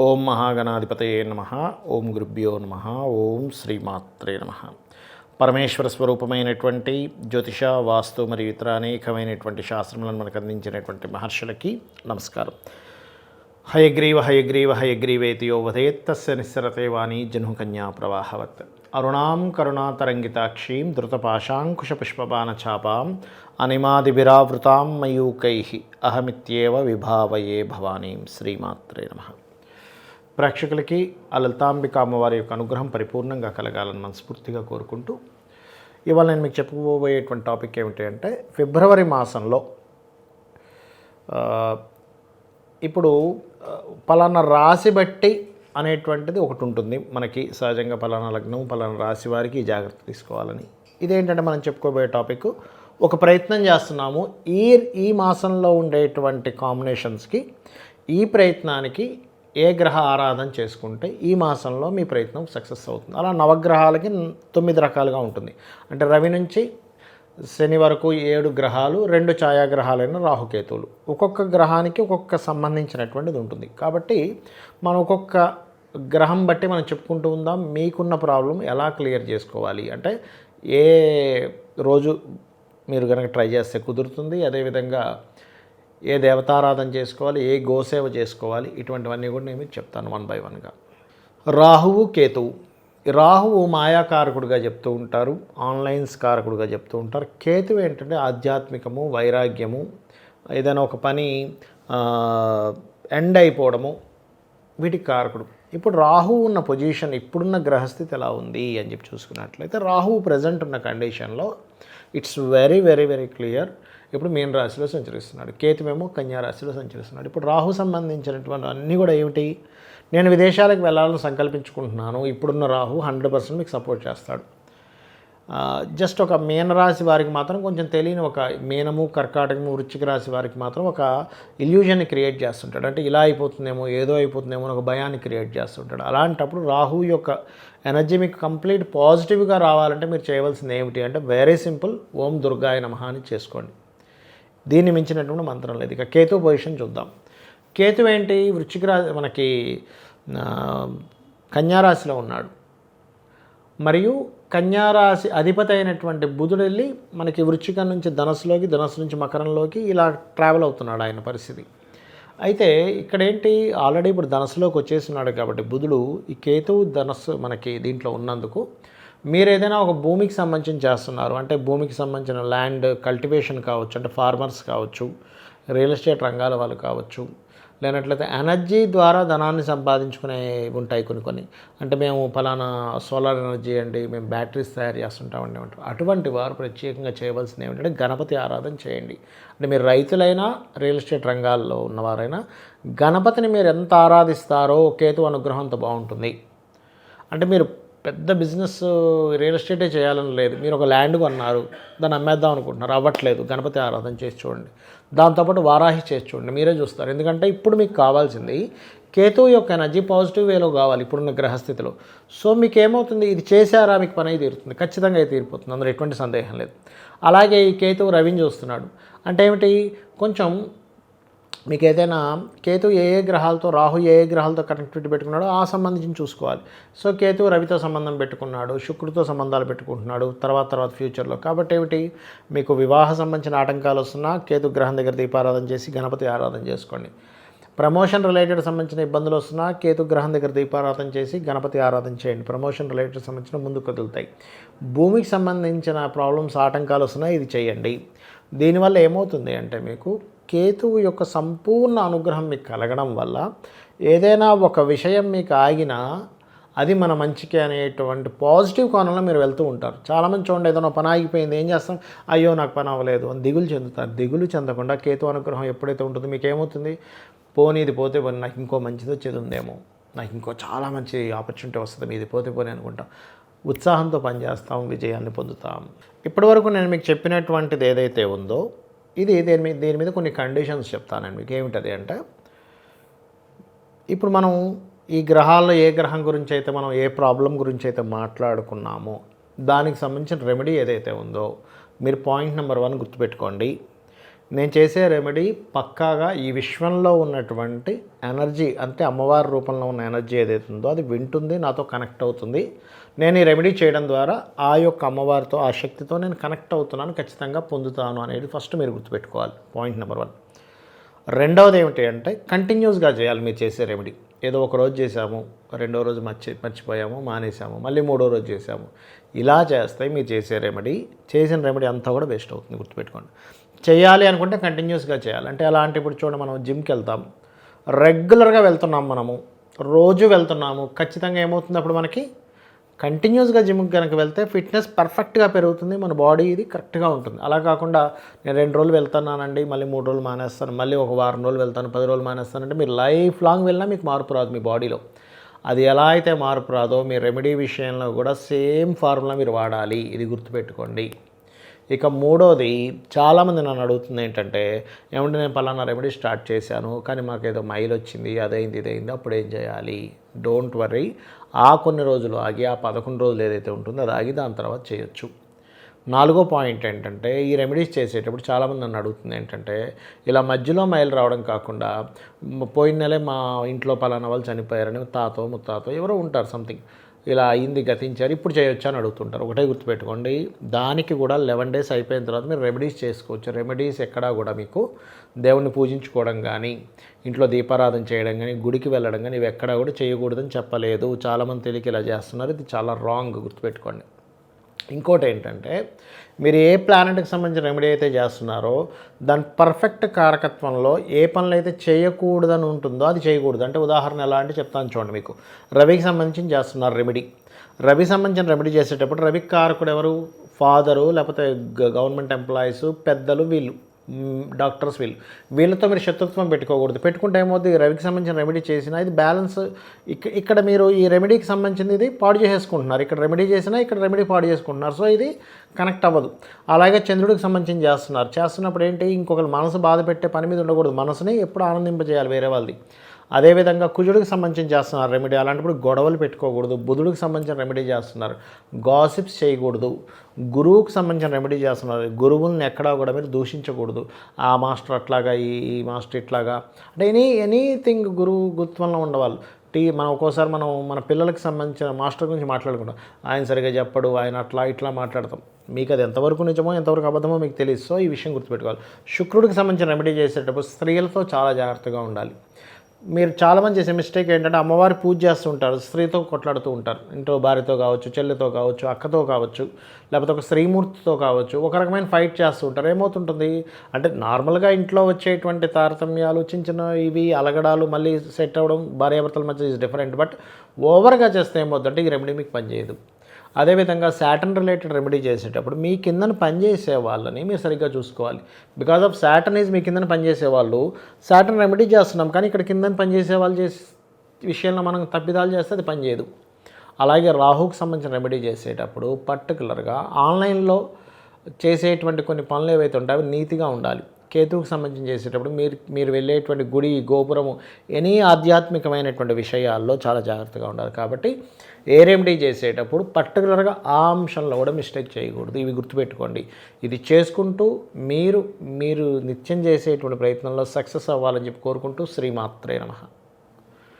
ఓం మహాగణాధిపతయే నమః. ఓం గురుభ్యో నమః. ఓం శ్రీమాత్రే నమః. పరమేశ్వర స్వరూపమైనటువంటి జ్యోతిష, వాస్తు మరియు ఇతర అనేకమైనటువంటి శాస్త్రములను మనకు అందించినటువంటి మహర్షులకి నమస్కారం. హయగ్రీవ హయగ్రీవ హయగ్రీవేతి యో వదేత్ తస్య నిస్సరతే వాణి జహ్నుకన్యా ప్రవాహవత్. అరుణాం కరుణాతరంగితాక్షీం ధృతపాశాంకుశపుష్పబాణచాపాం అనిమాదిభిరావృతాం మయూకైః అహమిత్యేవ విభావయే భవానీం. శ్రీమాత్రే నమః. ప్రేక్షకులకి ఆ లలితాంబిక అమ్మవారి యొక్క అనుగ్రహం పరిపూర్ణంగా కలగాలని మనస్ఫూర్తిగా కోరుకుంటూ, ఇవాళ నేను మీకు చెప్పుకోబోయేటువంటి టాపిక్ ఏమిటి అంటే, ఫిబ్రవరి మాసంలో ఇప్పుడు పలానా రాశి బట్టి అనేటువంటిది ఒకటి ఉంటుంది మనకి. సహజంగా పలానా లగ్నం పలానా రాశి వారికి జాగ్రత్త తీసుకోవాలని. ఇదేంటంటే మనం చెప్పుకోబోయే టాపిక్, ఒక ప్రయత్నం చేస్తున్నాము ఈ మాసంలో ఉండేటువంటి కాంబినేషన్స్కి, ఈ ప్రయత్నానికి ఏ గ్రహ ఆరాధన చేసుకుంటే ఈ మాసంలో మీ ప్రయత్నం సక్సెస్ అవుతుంది. అలా నవగ్రహాలకి 9 రకాలుగా ఉంటుంది. అంటే రవి నుంచి శని వరకు 7 గ్రహాలు, 2 ఛాయాగ్రహాలైన రాహుకేతువులు. ఒక్కొక్క గ్రహానికి ఒక్కొక్క సంబంధించినటువంటిది ఉంటుంది. కాబట్టి మనం ఒక్కొక్క గ్రహం బట్టి మనం చెప్పుకుంటూ ఉందాం. మీకున్న ప్రాబ్లం ఎలా క్లియర్ చేసుకోవాలి అంటే, ఏ రోజు మీరు కనుక ట్రై చేస్తే కుదురుతుంది, అదేవిధంగా ఏ దేవతారాధన చేసుకోవాలి, ఏ గోసేవ చేసుకోవాలి, ఇటువంటివన్నీ కూడా నేను మీకు చెప్తాను వన్ బై వన్గా. రాహువు కేతువు. రాహువు మాయాకారకుడుగా చెప్తూ ఉంటారు, ఆన్లైన్స్ కారకుడుగా చెప్తూ ఉంటారు. కేతువు ఏంటంటే ఆధ్యాత్మికము, వైరాగ్యము, ఏదైనా ఒక పని ఎండ్ అయిపోవడము, వీటికి కారకుడు. ఇప్పుడు రాహువు ఉన్న పొజిషన్, ఇప్పుడున్న గ్రహస్థితి ఎలా ఉంది అని చెప్పి చూసుకున్నట్లయితే, రాహువు ప్రజెంట్ ఉన్న కండిషన్లో it's very very very clear. ఇప్పుడు మీన రాశిలో సంచరిస్తున్నాడు, కేతువేమో కన్యా రాశిలో సంచరిస్తున్నాడు. ఇప్పుడు రాహు సంబంధించినటువంటి అన్నీ కూడా ఏమిటి, నేను విదేశాలకు వెళ్ళాలని సంకల్పించుకుంటున్నాను, ఇప్పుడున్న రాహు 100% మీకు సపోర్ట్ చేస్తాడు. జస్ట్ ఒక మీనరాశి వారికి మాత్రం కొంచెం తెలియని, ఒక మీనము, కర్కాటకము, వృశ్చిక రాశి వారికి మాత్రం ఒక ఇల్యూజన్ని క్రియేట్ చేస్తుంటాడు. అంటే ఇలా అయిపోతుందేమో, ఏదో అయిపోతుందేమో అని ఒక భయాన్ని క్రియేట్ చేస్తుంటాడు. అలాంటప్పుడు రాహు యొక్క ఎనర్జీ మీకు కంప్లీట్ పాజిటివ్గా రావాలంటే మీరు చేయవలసింది ఏమిటి అంటే, వెరీ సింపుల్, ఓం దుర్గాయ నమః అని చేసుకోండి. దీన్ని మించినటువంటి మంత్రం లేదు. ఇక కేతు పొజిషన్ చూద్దాం. కేతు ఏంటి, వృశ్చిక రాశి మనకి కన్యారాశిలో ఉన్నాడు. మరియు కన్యారాశి అధిపతి అయినటువంటి బుధుడు వెళ్ళి మనకి వృశ్చికం నుంచి ధనస్సులోకి, ధనస్సు నుంచి మకరంలోకి ఇలా ట్రావెల్ అవుతున్నాడు ఆయన పరిస్థితి. అయితే ఇక్కడ ఏంటి, ఆల్రెడీ ఇప్పుడు ధనస్సులోకి వచ్చేస్తున్నాడు కాబట్టి బుధుడు, ఈ కేతువు ధనస్సు మనకి దీంట్లో ఉన్నందుకు మీరు ఏదైనా ఒక భూమికి సంబంధించి చేస్తున్నారు అంటే, భూమికి సంబంధించిన ల్యాండ్ కల్టివేషన్ కావచ్చు, అంటే ఫార్మర్స్ కావచ్చు, రియల్ ఎస్టేట్ రంగాల వాళ్ళు కావచ్చు, లేనట్లయితే ఎనర్జీ ద్వారా ధనాన్ని సంపాదించుకునే ఉంటాయి కొన్ని. అంటే మేము ఫలానా సోలార్ ఎనర్జీ అండి, మేము బ్యాటరీస్ తయారు చేస్తుంటామండి అంటారు. అటువంటి వారు ప్రత్యేకంగా చేయవలసింది ఏమిటంటే, గణపతి ఆరాధన చేయండి. అంటే మీరు రైతులైనా, రియల్ ఎస్టేట్ రంగాల్లో ఉన్నవారైనా గణపతిని మీరు ఎంత ఆరాధిస్తారో కేతు అనుగ్రహం అంత బాగుంటుంది. అంటే మీరు పెద్ద బిజినెస్ రియల్ ఎస్టేటే చేయాలని లేదు, మీరు ఒక ల్యాండ్ కొన్నారు, దాన్ని అమ్మేద్దాం అనుకుంటున్నారు, అవ్వట్లేదు, గణపతి ఆరాధన చేసి చూడండి. దాంతోపాటు వారాహి చేసి చూడండి, మీరే చూస్తారు. ఎందుకంటే ఇప్పుడు మీకు కావాల్సింది కేతువు యొక్క ఎనర్జీ పాజిటివ్ వేలో కావాలి ఇప్పుడున్న గ్రహస్థితిలో. సో మీకు ఏమవుతుంది, ఇది చేశారా మీకు పని అయి తీరుతుంది, ఖచ్చితంగా అయితే తీరిపోతుంది, అందులో ఎటువంటి సందేహం లేదు. అలాగే ఈ కేతువు రవిని చూస్తున్నాడు అంటే ఏమిటి, కొంచెం మీకు ఏదైనా కేతు ఏ గ్రహాలతో, రాహు ఏ గ్రహాలతో కనెక్టివిటీ పెట్టుకున్నాడో ఆ సంబంధించి చూసుకోవాలి. సో కేతు రవితో సంబంధం పెట్టుకున్నాడు, శుక్రుడితో సంబంధాలు పెట్టుకుంటున్నాడు తర్వాత ఫ్యూచర్లో. కాబట్టి ఏమిటి, మీకు వివాహ సంబంధించిన ఆటంకాలు వస్తున్నా కేతు గ్రహం దగ్గర దీపారాధన చేసి గణపతి ఆరాధన చేసుకోండి. ప్రమోషన్ రిలేటెడ్ సంబంధించిన ఇబ్బందులు వస్తున్నా కేతు గ్రహం దగ్గర దీపారాధన చేసి గణపతి ఆరాధన చేయండి. ప్రమోషన్ రిలేటెడ్ సంబంధించిన ముందుకు కదులుతాయి. భూమికి సంబంధించిన ప్రాబ్లమ్స్, ఆటంకాలు వస్తున్నా ఇది చేయండి. దీనివల్ల ఏమవుతుంది అంటే, మీకు కేతువు యొక్క సంపూర్ణ అనుగ్రహం మీకు కలగడం వల్ల ఏదైనా ఒక విషయం మీకు ఆగినా అది మన మంచికి అనేటువంటి పాజిటివ్ కోణంలో మీరు వెళ్తూ ఉంటారు. చాలామంది చూడండి, ఏదైనా పని ఆగిపోయింది, ఏం చేస్తాం, అయ్యో నాకు పని అవ్వలేదు అని దిగులు చెందుతారు. దిగులు చెందకుండా కేతు అనుగ్రహం ఎప్పుడైతే ఉంటుందో మీకు ఏమవుతుంది, పోనీ ఇది పోతే పోనీ, నాకు ఇంకో మంచిది వచ్చేది ఉందేమో, నాకు ఇంకో చాలా మంచి ఆపర్చునిటీ వస్తుంది, ఇది పోతే పోనీ అనుకుంటాం. ఉత్సాహంతో పనిచేస్తాం, విజయాన్ని పొందుతాం. ఇప్పటివరకు నేను మీకు చెప్పినటువంటిది ఏదైతే ఉందో, ఇది దీని మీద కొన్ని కండిషన్స్ చెప్తానండి మీకు. ఏమిటది అంటే, ఇప్పుడు మనం ఈ గ్రహాల్లో ఏ గ్రహం గురించి అయితే మనం ఏ ప్రాబ్లం గురించి అయితే మాట్లాడుకున్నామో దానికి సంబంధించిన రెమెడీ ఏదైతే ఉందో, మీరు పాయింట్ నెంబర్ 1 గుర్తుపెట్టుకోండి. నేను చేసే రెమెడీ పక్కాగా ఈ విశ్వంలో ఉన్నటువంటి ఎనర్జీ, అంటే అమ్మవారి రూపంలో ఉన్న ఎనర్జీ ఏదైతే ఉందో అది వింటుంది, నాతో కనెక్ట్ అవుతుంది. నేను ఈ రెమెడీ చేయడం ద్వారా ఆ యొక్క అమ్మవారితో, ఆ శక్తితో నేను కనెక్ట్ అవుతున్నాను, ఖచ్చితంగా పొందుతాను అనేది ఫస్ట్ మీరు గుర్తుపెట్టుకోవాలి. Point number 1. రెండవది ఏమిటి అంటే కంటిన్యూస్గా చేయాలి మీరు చేసే రెమెడీ. ఏదో ఒక రోజు చేసాము, రెండో రోజు మర్చిపోయాము, మానేసాము, మళ్ళీ మూడో రోజు చేసాము, ఇలా చేస్తే మీరు చేసిన రెమెడీ అంతా కూడా వేస్ట్ అవుతుంది. గుర్తుపెట్టుకోండి. చేయాలి అనుకుంటే కంటిన్యూస్గా చేయాలి. అంటే ఎలా అంటే ఇప్పుడు చూడండి, మనం జిమ్కి వెళ్తాం, రెగ్యులర్గా వెళ్తున్నాం, మనము రోజు వెళ్తున్నాము, ఖచ్చితంగా ఏమవుతుంది అప్పుడు మనకి కంటిన్యూస్గా జిమ్కి కనుక వెళ్తే ఫిట్నెస్ పర్ఫెక్ట్గా పెరుగుతుంది, మన బాడీ ఇది కరెక్ట్గా ఉంటుంది. అలా కాకుండా నేను 2 రోజులు వెళ్తున్నానండి, మళ్ళీ 3 రోజులు మానేస్తాను, మళ్ళీ ఒక వారం రోజులు వెళ్తాను, 10 రోజులు మానేస్తానంటే మీరు లైఫ్ లాంగ్ వెళ్ళినా మీకు మార్పు రాదు మీ బాడీలో. అది ఎలా అయితే మార్పు రాదో మీ రెమెడీ విషయంలో కూడా సేమ్ ఫార్ములా మీరు వాడాలి. ఇది గుర్తుపెట్టుకోండి. ఇక మూడోది, చాలామంది నన్ను అడుగుతుంది ఏంటంటే, ఏమంటే నేను పలానా రెమెడీ స్టార్ట్ చేశాను కానీ మాకేదో మైల్ వచ్చింది, అదైంది ఇదైంది, అప్పుడు ఏం చేయాలి? డోంట్ వర్రీ, ఆ కొన్ని రోజులు ఆగి, ఆ 11 రోజులు ఏదైతే ఉంటుందో అది ఆగి దాని తర్వాత చేయొచ్చు. 4వ పాయింట్ ఏంటంటే, ఈ రెమెడీస్ చేసేటప్పుడు చాలామంది నన్ను అడుగుతుంది ఏంటంటే, ఇలా మధ్యలో మైలు రావడం కాకుండా, పోయిన నెలే మా ఇంట్లో పలానా వాళ్ళు చనిపోయారని తాతో ముత్తాతో ఎవరో ఉంటారు, సంథింగ్ ఇలా అయింది, గతించారు, ఇప్పుడు చేయొచ్చు అని అడుగుతుంటారు. ఒకటే గుర్తుపెట్టుకోండి, దానికి కూడా 11 డేస్ అయిపోయిన తర్వాత మీరు రెమెడీస్ చేసుకోవచ్చు. రెమెడీస్ ఎక్కడా కూడా మీకు దేవుణ్ణి పూజించుకోవడం కానీ, ఇంట్లో దీపారాధన చేయడం కానీ, గుడికి వెళ్ళడం కానీ ఇవి ఎక్కడా కూడా చేయకూడదని చెప్పలేదు. చాలామంది తెలియక ఇలా చేస్తున్నారు, ఇది చాలా రాంగ్, గుర్తుపెట్టుకోండి. ఇంకోటి ఏంటంటే, మీరు ఏ ప్లానెట్కి సంబంధించిన రెమెడీ అయితే చేస్తున్నారో దాని పర్ఫెక్ట్ కారకత్వంలో ఏ పనులు అయితే చేయకూడదని ఉంటుందో అది చేయకూడదు. అంటే ఉదాహరణ ఎలా అంటే చెప్తాను చూడండి. మీకు రవికి సంబంధించి చేస్తున్నారు రెమెడీ. రవికి సంబంధించిన రెమెడీ చేసేటప్పుడు రవికి కారకుడు ఎవరు? ఫాదరు, లేకపోతే గవర్నమెంట్ ఎంప్లాయీస్, పెద్దలు, డాక్టర్స్, వీళ్ళతో మీరు శత్రుత్వం పెట్టుకోకూడదు. పెట్టుకుంటే ఏమవుతుంది, రవికి సంబంధించిన రెమెడీ చేసినా ఇది బ్యాలెన్స్, ఇక్కడ మీరు ఈ రెమెడీకి సంబంధించింది ఇది పాడు చేసేసుకుంటున్నారు, ఇక్కడ రెమెడీ చేసినా ఇక్కడ రెమెడీ పాడు చేసుకుంటున్నారు. సో ఇది కనెక్ట్ అవ్వదు. అలాగే చంద్రుడికి సంబంధించి చేస్తున్నప్పుడు ఏంటి, ఇంకొకరు మనసు బాధ పెట్టే పని మీద ఉండకూడదు, మనసుని ఎప్పుడు ఆనందింపజేయాలి వేరే వాళ్ళది. అదేవిధంగా కుజుడికి సంబంధించి చేస్తున్నారు రెమెడీ, అలాంటప్పుడు గొడవలు పెట్టుకోకూడదు. బుధుడికి సంబంధించిన రెమెడీ చేస్తున్నారు, గాసిప్స్ చేయకూడదు. గురువుకి సంబంధించిన రెమెడీ చేస్తున్నారు, గురువుల్ని ఎక్కడా కూడా మీరు దూషించకూడదు. ఆ మాస్టర్ అట్లాగా, ఈ మాస్టర్ ఇట్లాగా, అంటే ఎనీథింగ్ గురువు గుత్వంలో ఉండవాళ్ళు. మనం ఒక్కోసారి మన పిల్లలకి సంబంధించిన మాస్టర్ గురించి మాట్లాడుకుంటాం, ఆయన సరిగా చెప్పడు, ఆయన అట్లా ఇట్లా మాట్లాడతాం. మీకు అది ఎంతవరకు నిజమో ఎంతవరకు అబద్ధమో మీకు తెలియదు. సో ఈ విషయం గుర్తుపెట్టుకోవాలి. శుక్రుడికి సంబంధించిన రెమెడీ చేసేటప్పుడు స్త్రీలతో చాలా జాగ్రత్తగా ఉండాలి. మీరు చాలామంది చేసే మిస్టేక్ ఏంటంటే, అమ్మవారి పూజ చేస్తుంటారు, స్త్రీతో కొట్లాడుతూ ఉంటారు. ఇంట్లో భార్యతో కావచ్చు, చెల్లితో కావచ్చు, అక్కతో కావచ్చు, లేకపోతే ఒక స్త్రీమూర్తితో కావచ్చు, ఒక రకమైన ఫైట్ చేస్తూ ఉంటారు. ఏమవుతుంటుంది అంటే, నార్మల్గా ఇంట్లో వచ్చేటువంటి తారతమ్యాలు, చిన్న చిన్న ఇవి అలగడాలు మళ్ళీ సెట్ అవ్వడం భార్యాభర్తల మధ్య ఈజ్ డిఫరెంట్. బట్ ఓవర్గా చేస్తే ఏమవుతుందంటే ఈ రెమెడీ మీకు పనిచేయదు. అదేవిధంగా సాటర్న్ రిలేటెడ్ రెమెడీ చేసేటప్పుడు మీ కిందన పనిచేసే వాళ్ళని మీరు సరిగ్గా చూసుకోవాలి. బికాజ్ ఆఫ్ సాటర్న్ ఈజ్ మీ కిందన పనిచేసే వాళ్ళు, సాటర్న్ రెమెడీ చేస్తున్నాం కానీ ఇక్కడ కిందన పనిచేసే వాళ్ళు చేసే విషయంలో మనం తప్పిదాలు చేస్తే అది పనిచేయదు. అలాగే రాహుకి సంబంధించిన రెమెడీ చేసేటప్పుడు పర్టికులర్గా ఆన్లైన్లో చేసేటువంటి కొన్ని పనులు ఏవైతే ఉంటాయో అవి నీతిగా ఉండాలి. కేతువుకి సంబంధించి చేసేటప్పుడు మీరు వెళ్ళేటువంటి గుడి, గోపురము, ఎనీ ఆధ్యాత్మికమైనటువంటి విషయాల్లో చాలా జాగ్రత్తగా ఉండాలి. కాబట్టి ఏ రెమెడీ చేసేటప్పుడు పర్టికులర్గా ఆ అంశంలో కూడా మిస్టేక్ చేయకూడదు. ఇవి గుర్తుపెట్టుకోండి. ఇది చేసుకుంటూ మీరు నిత్యం చేసేటువంటి ప్రయత్నంలో సక్సెస్ అవ్వాలని చెప్పి కోరుకుంటూ శ్రీమాత్రే నమః.